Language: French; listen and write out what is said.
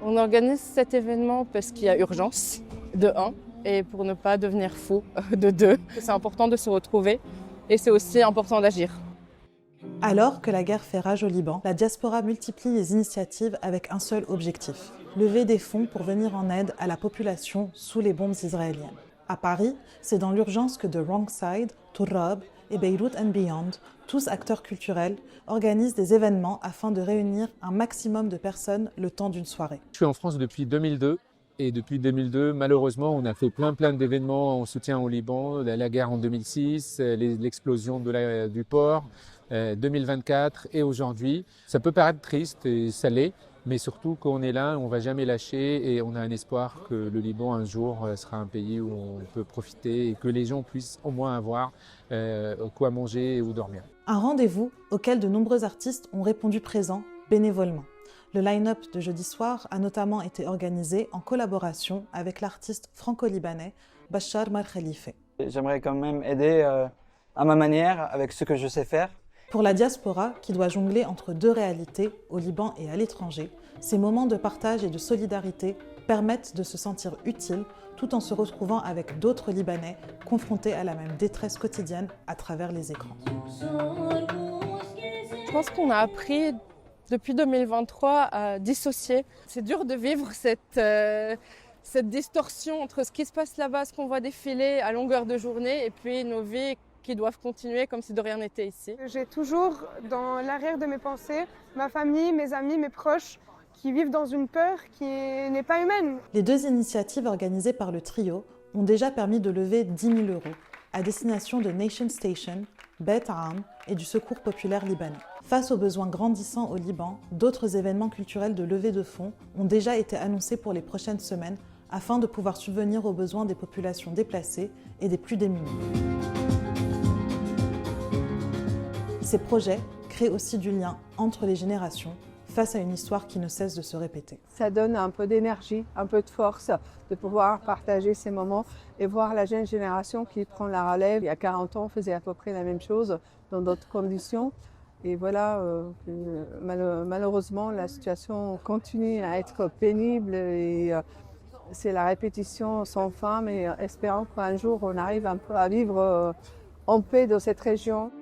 On organise cet événement parce qu'il y a urgence, de un, et pour ne pas devenir fou, de deux. C'est important de se retrouver et c'est aussi important d'agir. Alors que la guerre fait rage au Liban, la diaspora multiplie les initiatives avec un seul objectif, lever des fonds pour venir en aide à la population sous les bombes israéliennes. À Paris, c'est dans l'urgence que The Wrong Side, Tourab et Beirut and Beyond, tous acteurs culturels, organisent des événements afin de réunir un maximum de personnes le temps d'une soirée. Je suis en France depuis 2002 et depuis 2002, malheureusement, on a fait plein d'événements en soutien au Liban, la guerre en 2006, l'explosion du port, 2024 et aujourd'hui. Ça peut paraître triste et ça l'est, mais surtout qu'on est là, on ne va jamais lâcher et on a un espoir que le Liban un jour sera un pays où on peut profiter et que les gens puissent au moins avoir quoi manger ou dormir. Un rendez-vous auquel de nombreux artistes ont répondu présents bénévolement. Le line-up de jeudi soir a notamment été organisé en collaboration avec l'artiste franco-libanais Bachar Mar Khalife. J'aimerais quand même aider à ma manière, avec ce que je sais faire. Pour la diaspora, qui doit jongler entre deux réalités, au Liban et à l'étranger, ces moments de partage et de solidarité permettent de se sentir utile tout en se retrouvant avec d'autres Libanais confrontés à la même détresse quotidienne à travers les écrans. Je pense qu'on a appris depuis 2023 à dissocier. C'est dur de vivre cette distorsion entre ce qui se passe là-bas, ce qu'on voit défiler à longueur de journée et puis nos vies qui doivent continuer comme si de rien n'était ici. J'ai toujours dans l'arrière de mes pensées ma famille, mes amis, mes proches qui vivent dans une peur qui n'est pas humaine. Les deux initiatives organisées par le trio ont déjà permis de lever 10 000 € à destination de Nation Station, Beit Am et du Secours populaire libanais. Face aux besoins grandissants au Liban, d'autres événements culturels de levée de fonds ont déjà été annoncés pour les prochaines semaines afin de pouvoir subvenir aux besoins des populations déplacées et des plus démunis. Ces projets créent aussi du lien entre les générations face à une histoire qui ne cesse de se répéter. Ça donne un peu d'énergie, un peu de force de pouvoir partager ces moments et voir la jeune génération qui prend la relève. Il y a 40 ans, on faisait à peu près la même chose dans d'autres conditions. Et voilà, malheureusement, la situation continue à être pénible et c'est la répétition sans fin. Mais espérons qu'un jour, on arrive un peu à vivre en paix dans cette région.